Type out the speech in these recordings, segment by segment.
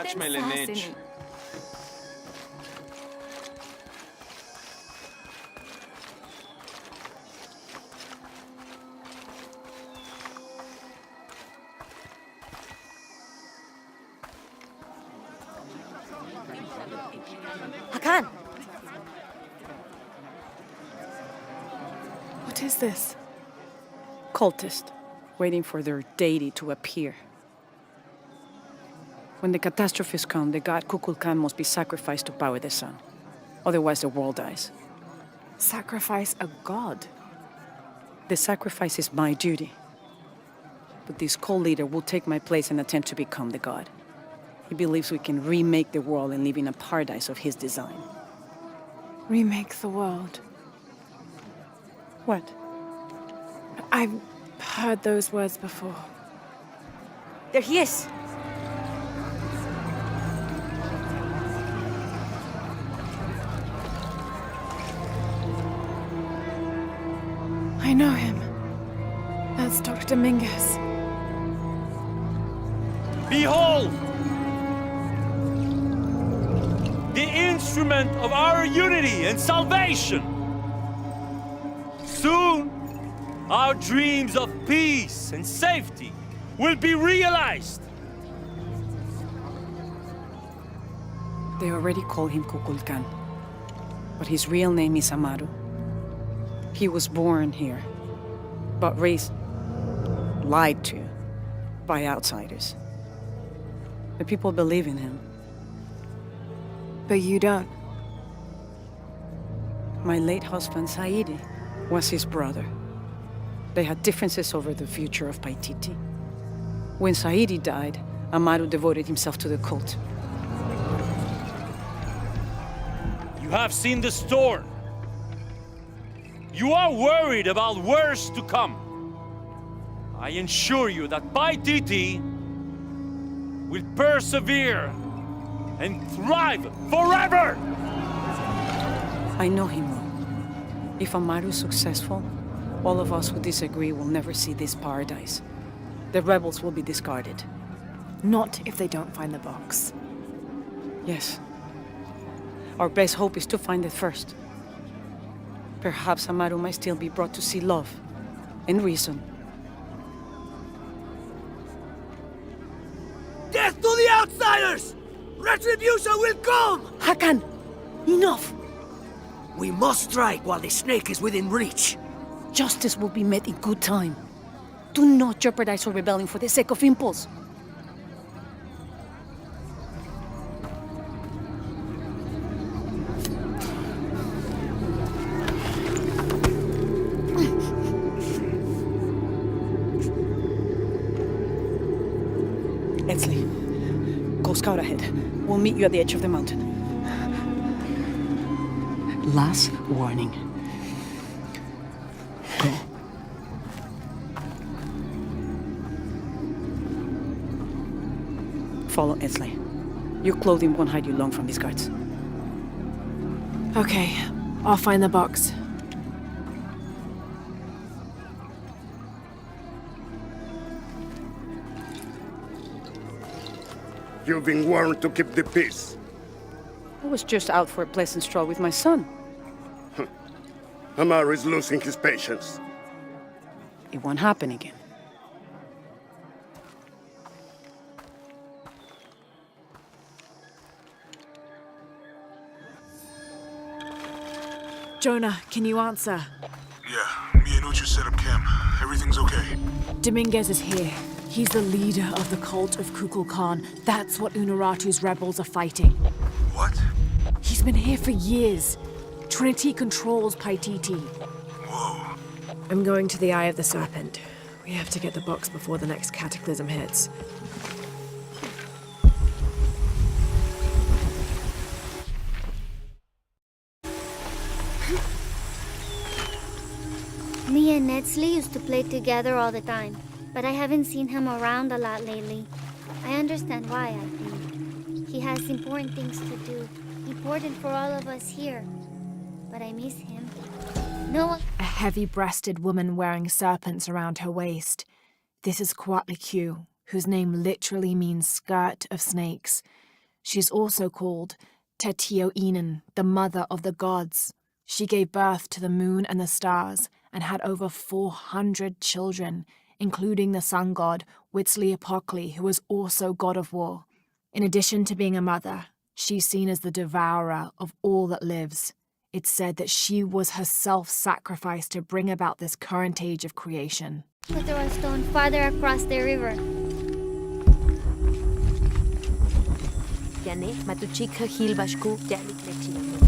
Kaçma Lenç. Hakan! What is this? Cultist, waiting for their deity to appear. When the catastrophes come, the god Kukulkan must be sacrificed to power the sun. Otherwise, the world dies. Sacrifice a god? The sacrifice is my duty. But this cult leader will take my place and attempt to become the god. He believes we can remake the world and live in a paradise of his design. Remake the world. What? I've heard those words before. There he is! I know him. That's Dr. Dominguez. Behold! The instrument of our unity and salvation! Soon, our dreams of peace and safety will be realized! They already call him Kukulkan. But his real name is Amaru. He was born here, but raised, lied to, by outsiders. The people believe in him. But you don't. My late husband, Saidi, was his brother. They had differences over the future of Paititi. When Saidi died, Amaru devoted himself to the cult. You have seen the storm. You are worried about worse to come. I assure you that Paititi will persevere and thrive forever! I know him well. If Amaru is successful, all of us who disagree will never see this paradise. The rebels will be discarded. Not if they don't find the box. Yes. Our best hope is to find it first. Perhaps Amaru might still be brought to see love and reason. Death to the outsiders! Retribution will come! Hakan! Enough! We must strike while the snake is within reach. Justice will be met in good time. Do not jeopardize our rebellion for the sake of impulse. Etzli, go scout ahead. We'll meet you at the edge of the mountain. Last warning. Go. Follow Etzli. Your clothing won't hide you long from these guards. Okay, I'll find the box. You've been warned to keep the peace. I was just out for a pleasant stroll with my son. Amaru is losing his patience. It won't happen again. Jonah, can you answer? Yeah, me and Uchu set up camp. Everything's okay. Dominguez is here. He's the leader of the cult of Kukulkan. That's what Unuratu's rebels are fighting. What? He's been here for years. Trinity controls Paititi. Whoa. I'm going to the Eye of the Serpent. We have to get the box before the next cataclysm hits. Me and Etzli used to play together all the time, but I haven't seen him around a lot lately. I understand why, I think. He has important things to do, important for all of us here. But I miss him. No one... A heavy-breasted woman wearing serpents around her waist. This is Kuatli Q, whose name literally means skirt of snakes. She's also called Tetioinen, the mother of the gods. She gave birth to the moon and the stars and had over 400 children, including the sun god Huitzilopochtli, who was also god of war. In addition to being a mother, she's seen as the devourer of all that lives. It's said that she was herself sacrificed to bring about this current age of creation. To throw a stone farther across the river. Yani matuchika hilbashku yani klechina.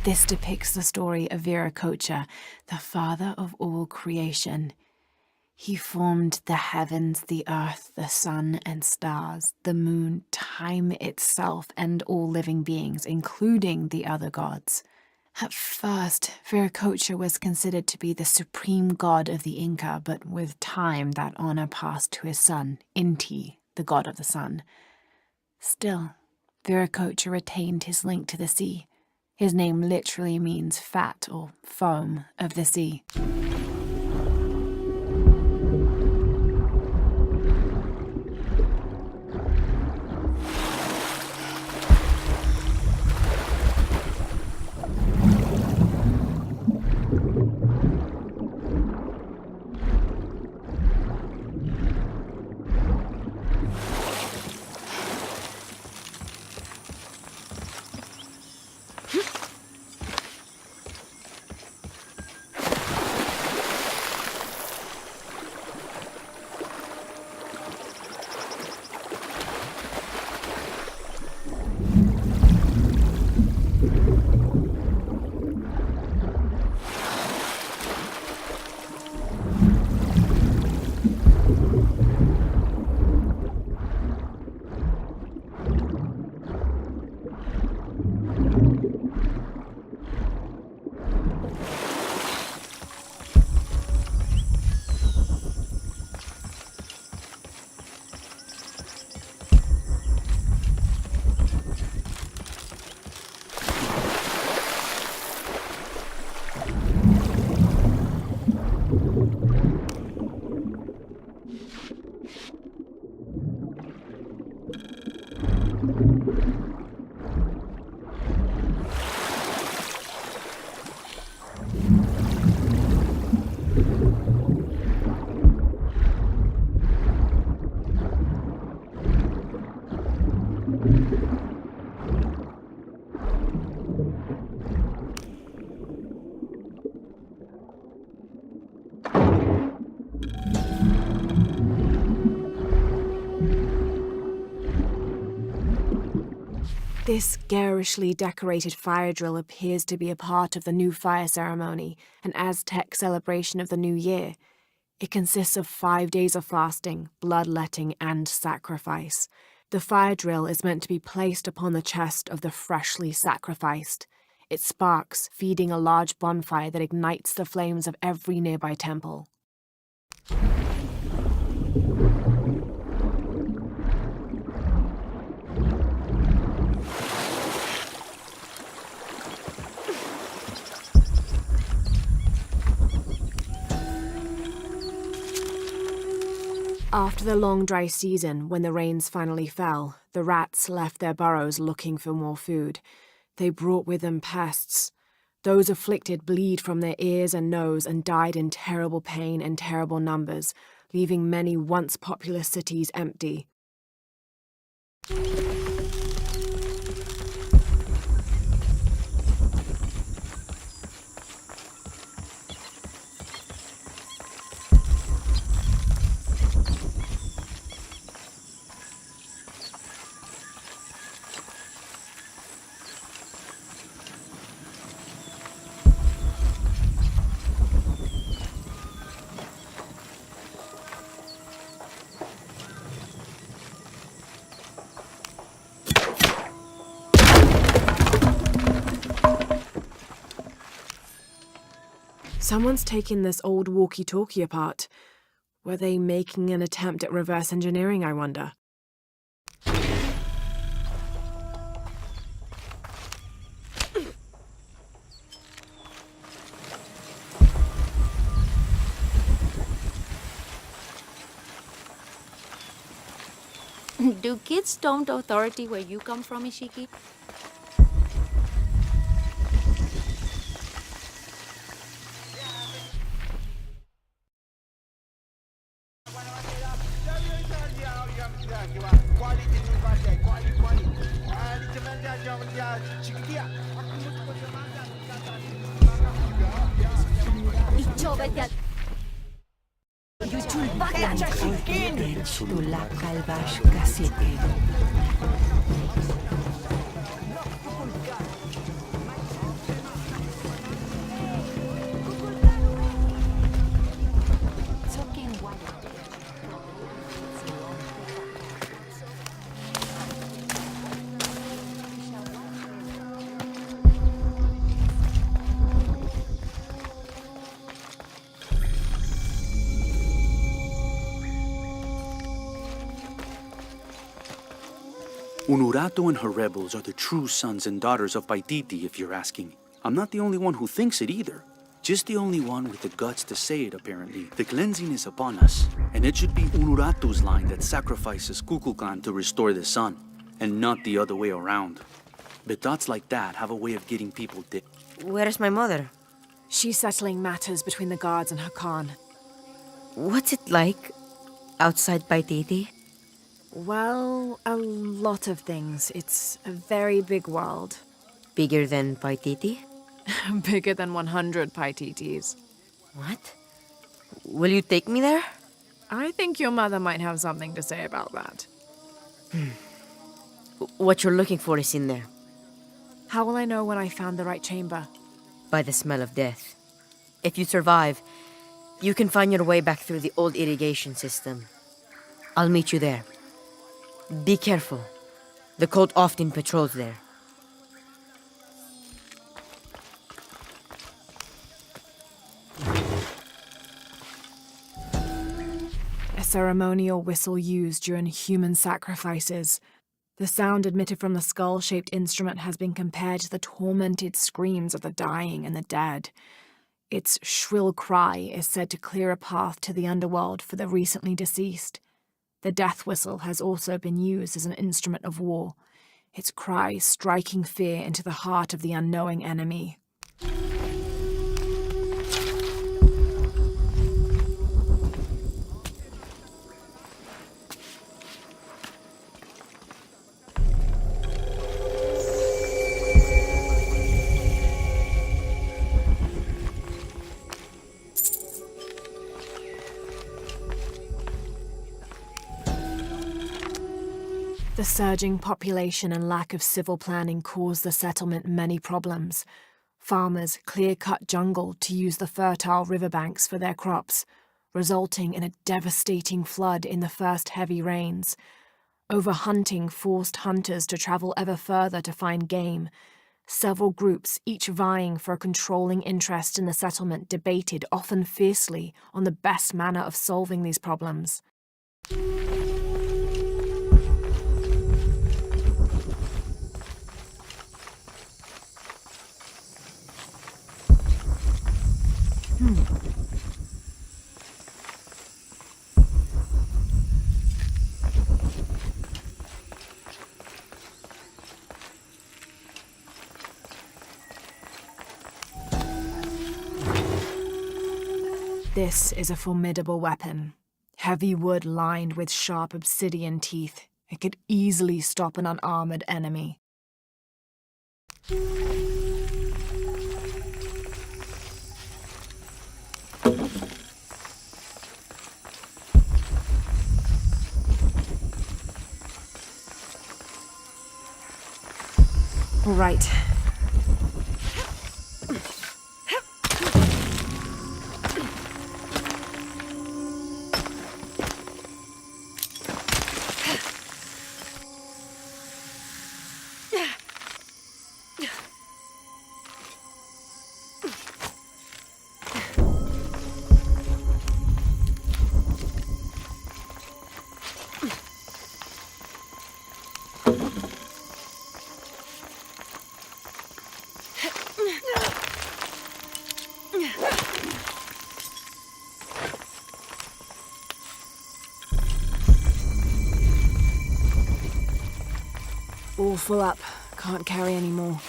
This depicts the story of Viracocha, the father of all creation. He formed the heavens, the earth, the sun and stars, the moon, time itself, and all living beings, including the other gods. At first, Viracocha was considered to be the supreme god of the Inca, but with time that honor passed to his son, Inti, the god of the sun. Still, Viracocha retained his link to the sea. His name literally means fat or foam of the sea. This garishly decorated fire drill appears to be a part of the new fire ceremony, an Aztec celebration of the new year. It consists of 5 days of fasting, bloodletting, and sacrifice. The fire drill is meant to be placed upon the chest of the freshly sacrificed. It sparks, feeding a large bonfire that ignites the flames of every nearby temple. After the long dry season, when the rains finally fell, the rats left their burrows looking for more food. They brought with them pests. Those afflicted bleed from their ears and nose and died in terrible pain and terrible numbers, leaving many once populous cities empty. Someone's taken this old walkie-talkie apart. Were they making an attempt at reverse engineering, I wonder? Do kids taunt authority where you come from, Ishiki? Unurato and her rebels are the true sons and daughters of Paititi, if you're asking. I'm not the only one who thinks it either. Just the only one with the guts to say it, apparently. The cleansing is upon us, and it should be Unurato's line that sacrifices Kukulkan to restore the sun, and not the other way around. But thoughts like that have a way of getting people dead. Where is my mother? She's settling matters between the guards and her Khan. What's it like outside Paititi? Well, a lot of things. It's a very big world. Bigger than Paititi? Bigger than 100 Paititis. What? Will you take me there? I think your mother might have something to say about that. What you're looking for is in there. How will I know when I found the right chamber? By the smell of death. If you survive, you can find your way back through the old irrigation system. I'll meet you there. Be careful. The cult often patrols there. A ceremonial whistle used during human sacrifices. The sound emitted from the skull-shaped instrument has been compared to the tormented screams of the dying and the dead. Its shrill cry is said to clear a path to the underworld for the recently deceased. The death whistle has also been used as an instrument of war, its cry striking fear into the heart of the unknowing enemy. The surging population and lack of civil planning caused the settlement many problems. Farmers clear-cut jungle to use the fertile riverbanks for their crops, resulting in a devastating flood in the first heavy rains. Overhunting forced hunters to travel ever further to find game. Several groups, each vying for a controlling interest in the settlement, debated, often fiercely, on the best manner of solving these problems. This is a formidable weapon. Heavy wood lined with sharp obsidian teeth. It could easily stop an unarmored enemy. Right. All full up. Can't carry any more.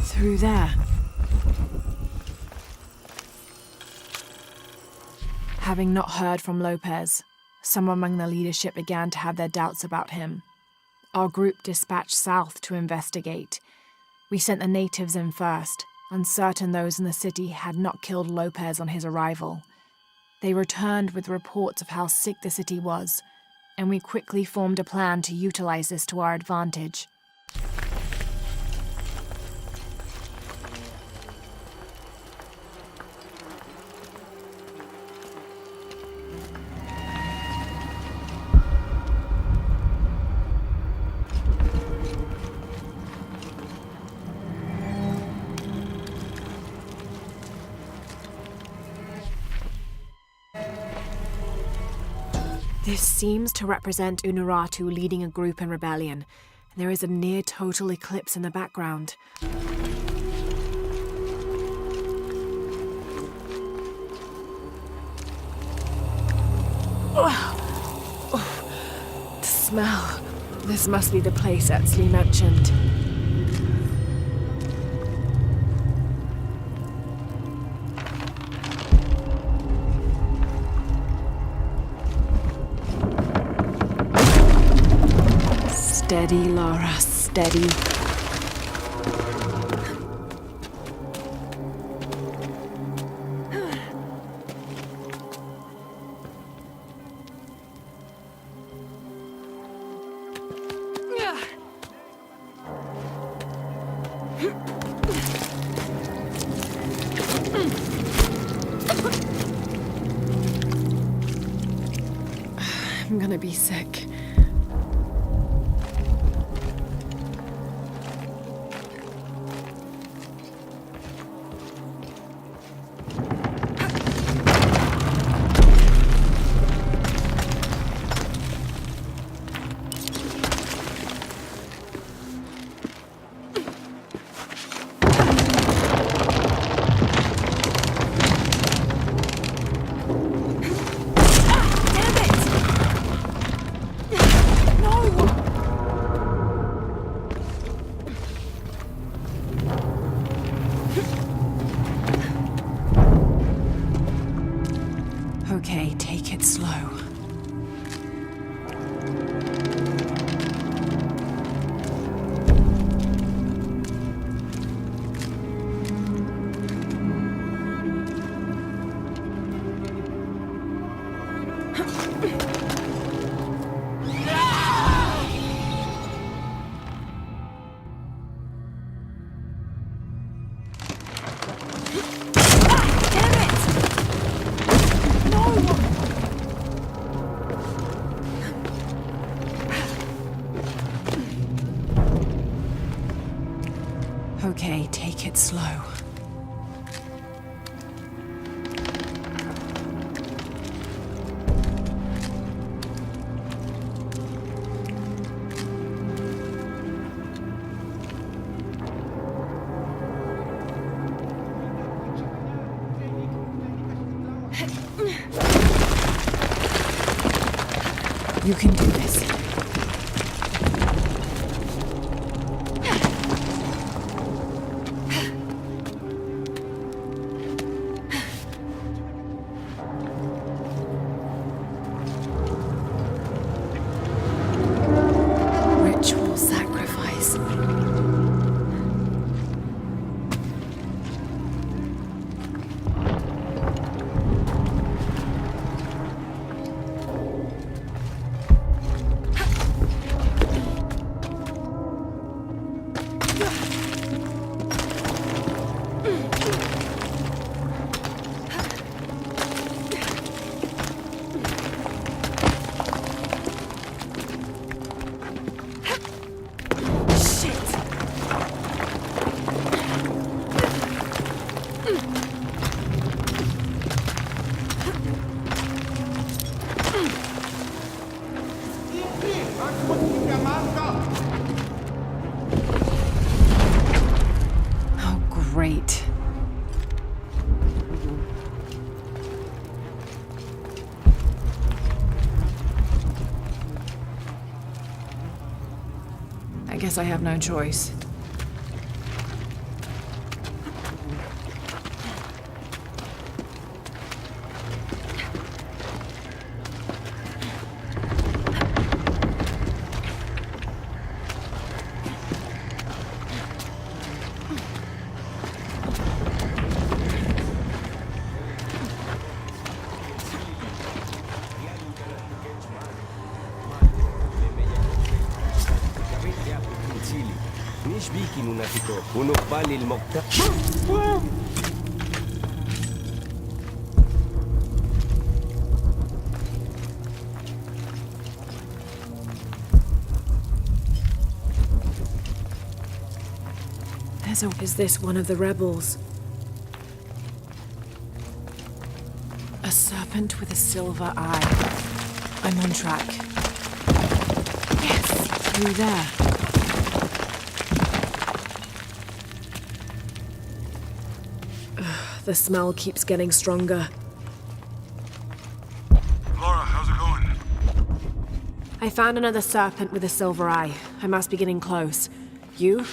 Through there. Having not heard from Lopez, some among the leadership began to have their doubts about him. Our group dispatched south to investigate. We sent the natives in first, uncertain those in the city had not killed Lopez on his arrival. They returned with reports of how sick the city was, and we quickly formed a plan to utilize this to our advantage. This seems to represent Unuratu leading a group in rebellion. There is a near-total eclipse in the background. The smell. This must be the place Etzli mentioned. Steady, Laura, steady. I'm gonna be sick. Okay, take it slow. Okay, take it slow. You can do this. Ritual sacrifice. Guess I have no choice. Is this one of the rebels? A serpent with a silver eye. I'm on track. Yes! Through there. The smell keeps getting stronger. Laura, how's it going? I found another serpent with a silver eye. I must be getting close. You?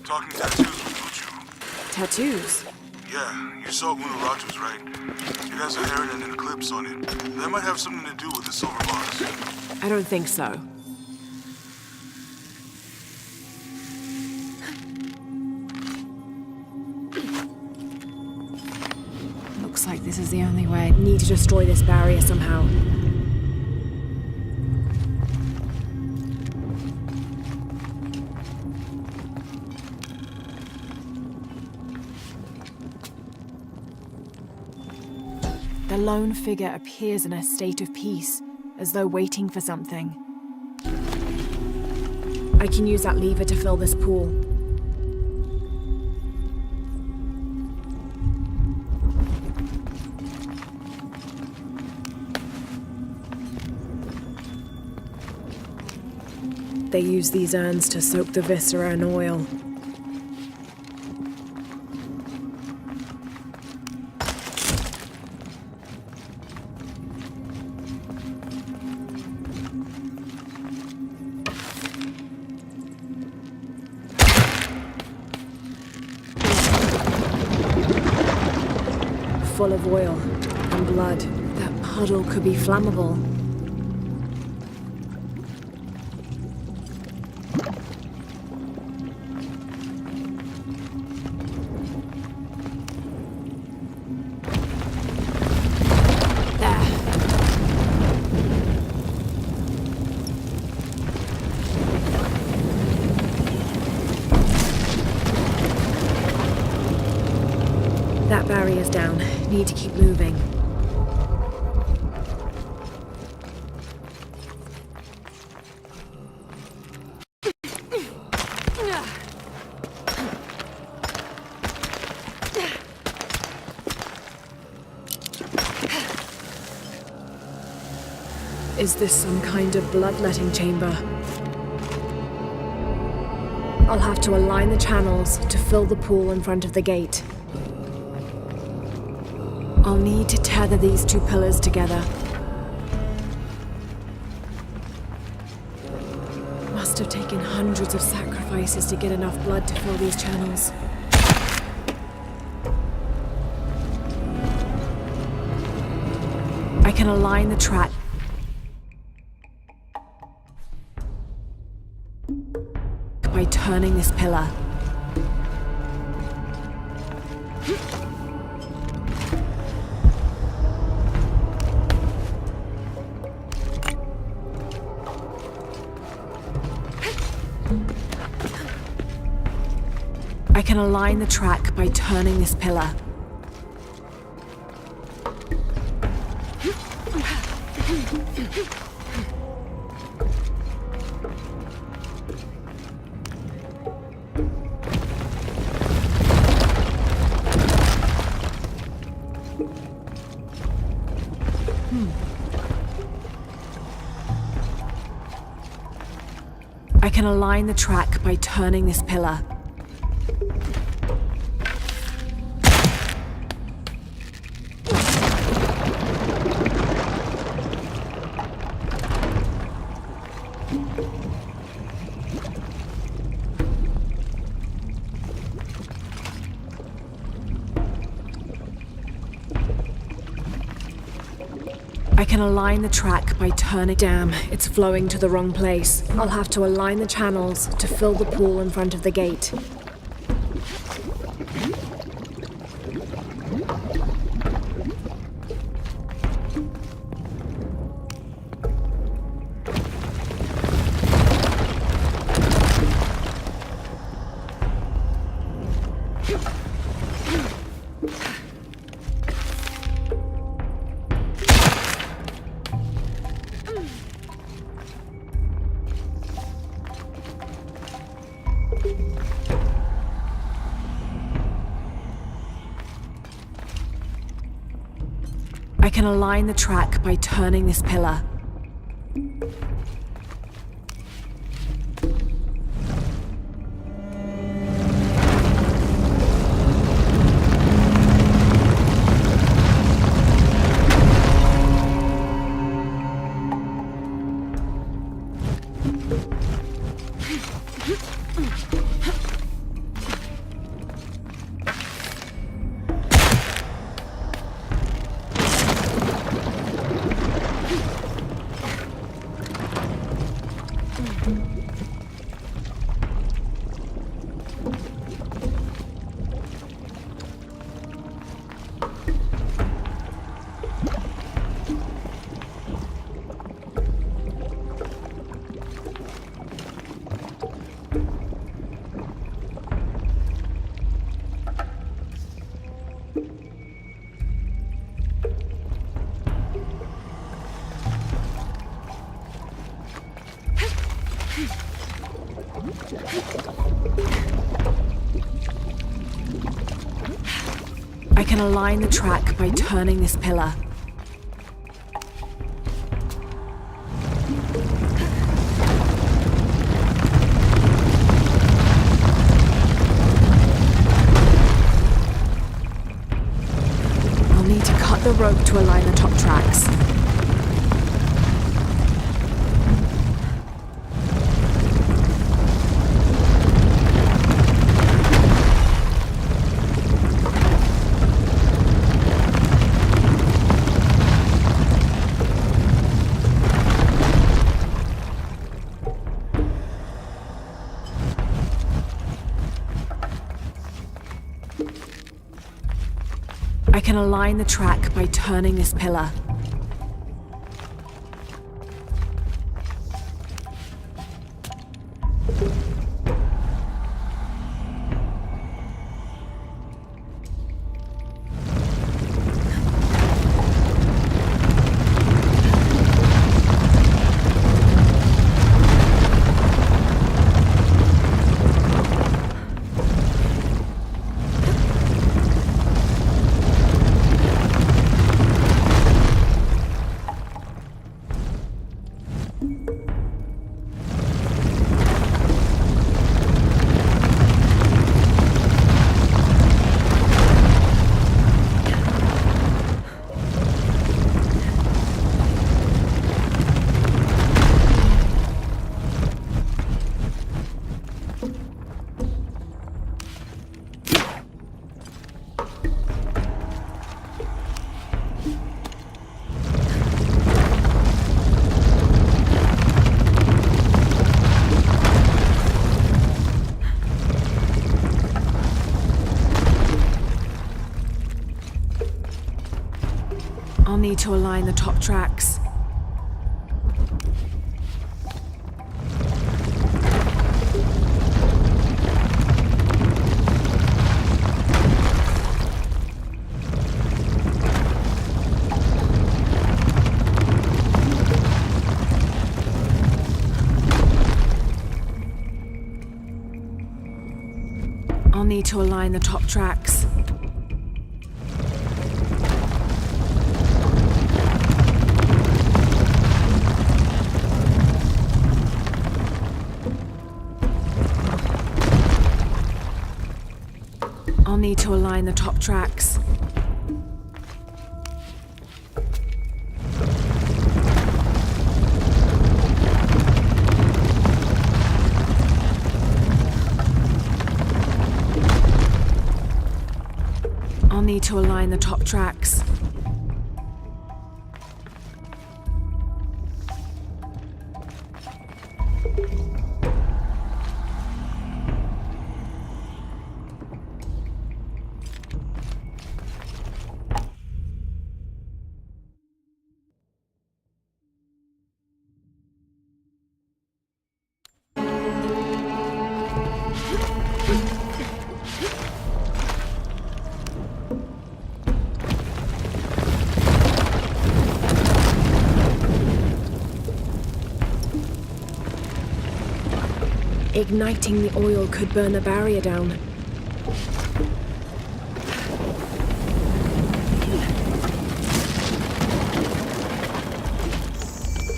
Talking tattoos with Uchu. Tattoos? Yeah, you saw Unuratu's, right? It has a heron and an eclipse on it. That might have something to do with the silver box. I don't think so. Looks like this is the only way. Need to destroy this barrier somehow. The lone figure appears in a state of peace, as though waiting for something. I can use that lever to fill this pool. They use these urns to soak the viscera in oil. Full of oil and blood. That puddle could be flammable. That barrier's down. Need to keep moving. Is this some kind of bloodletting chamber? I'll have to align the channels to fill the pool in front of the gate. I'll need to tether these two pillars together. Must have taken hundreds of sacrifices to get enough blood to fill these channels. I can align the track by turning this pillar. I can align the track by turning this pillar. I can align the track by turning this pillar. I can align the track by turning. Damn, it's flowing to the wrong place. I'll have to align the channels to fill the pool in front of the gate. I can align the track by turning this pillar. I can align the track by turning this pillar. I'll need to cut the rope to align the top tracks. I can align the track by turning this pillar. I'll need to align the top tracks. I'll need to align the top tracks. I'll need to align the top tracks. I'll need to align the top tracks. Igniting the oil could burn the barrier down.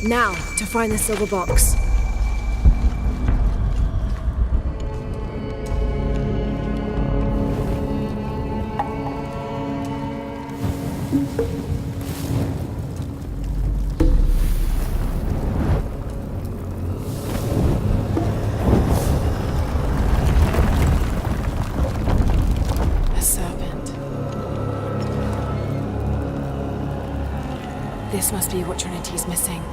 Now, to find the silver box. A serpent. This must be what Trinity's missing.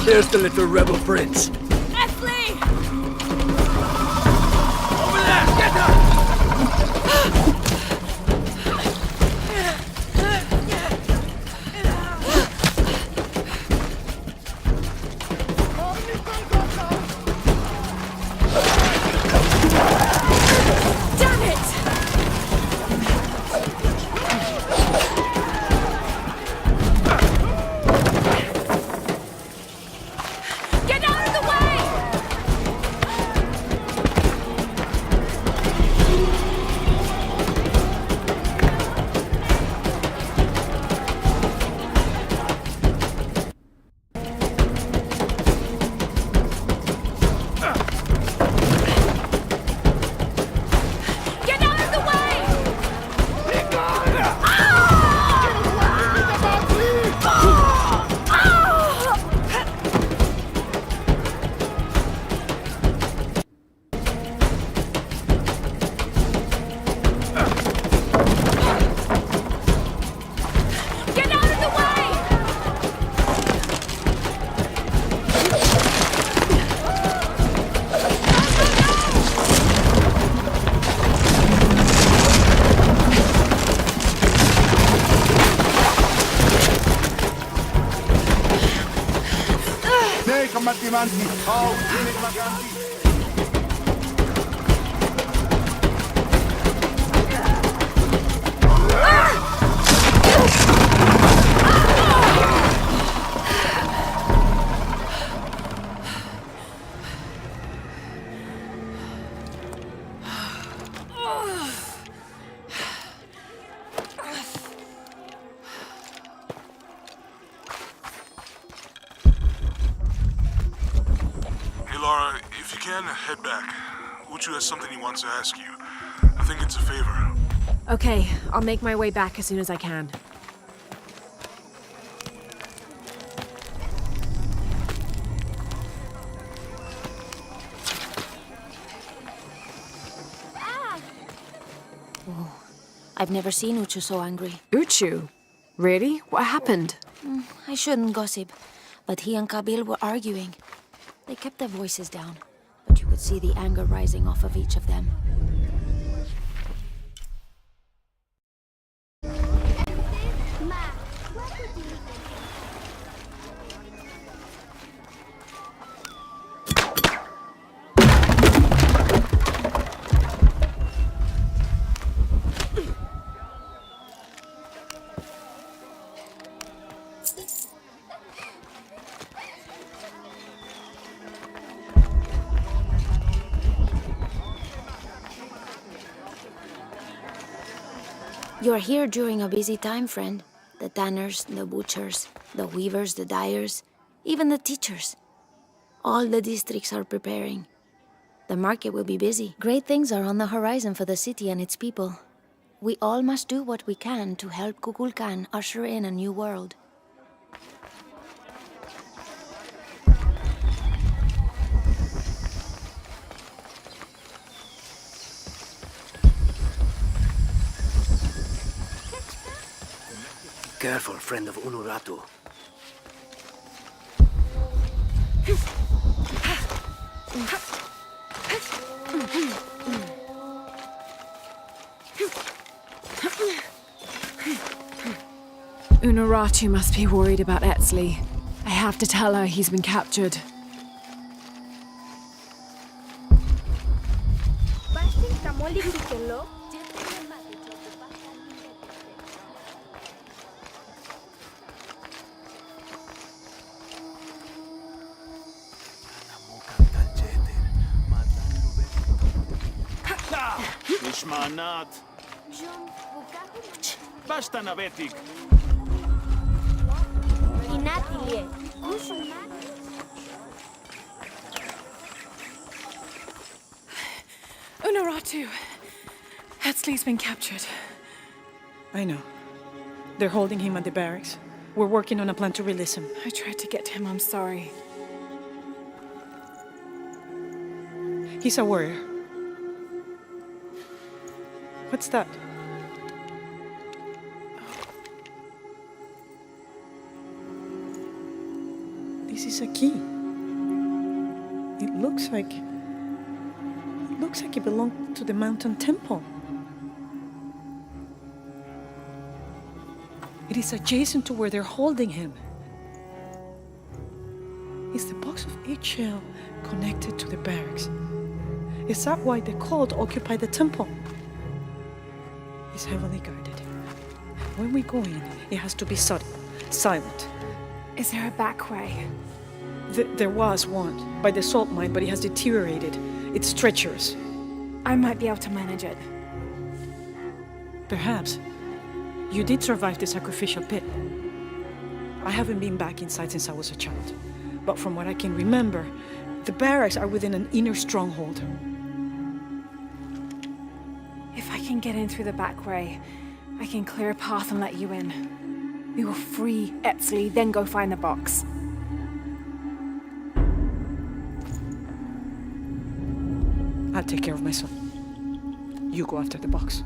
There's the little rebel prince. Esley! Over there! Get her! Damn it! Get out of the way! Get out of the way! Get out of the way! Nei, combattimenti! Oh, vaganti! Hey, Laura, if you can, head back. Uchu has something he wants to ask you. I think it's a favor. Okay, I'll make my way back as soon as I can. I've never seen Uchu so angry. Uchu? Really? What happened? I shouldn't gossip, but he and Kabil were arguing. They kept their voices down, but you could see the anger rising off of each of them. You're here during a busy time, friend. The tanners, the butchers, the weavers, the dyers, even the teachers. All the districts are preparing. The market will be busy. Great things are on the horizon for the city and its people. We all must do what we can to help Kukulkan usher in a new world. careful, friend of Unuratu. Unuratu must be worried about Etzli. I have to tell her he's been captured. Nishmanat. Basta na vetik. Unuratu! Etzli's been captured. I know. They're holding him at the barracks. We're working on a plan to release him. I tried to get to him, I'm sorry. He's a warrior. What's that? This is a key. It looks like it belonged to the mountain temple. It is adjacent to where they're holding him. Is the box of eggshell connected to the barracks? Is that why the cult occupied the temple? It's heavily guarded. When we go in, it has to be subtle, silent. Is there a back way? There was one, by the salt mine, but it has deteriorated. It's treacherous. I might be able to manage it. Perhaps. You did survive the sacrificial pit. I haven't been back inside since I was a child. But from what I can remember, the barracks are within an inner stronghold. If I can get in through the back way, I can clear a path and let you in. We will free Etzli, then go find the box. I'll take care of myself. You go after the box.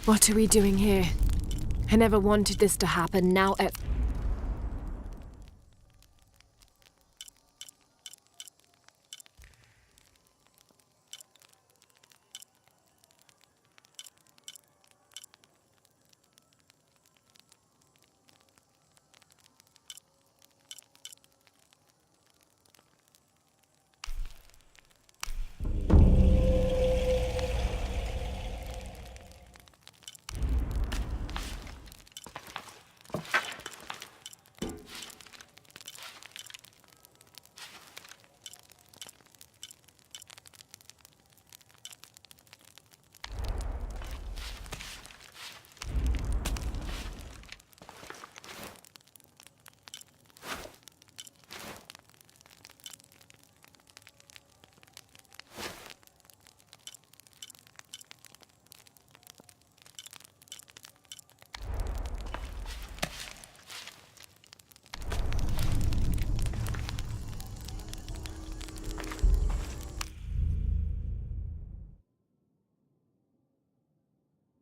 What are we doing here? I never wanted this to happen. Now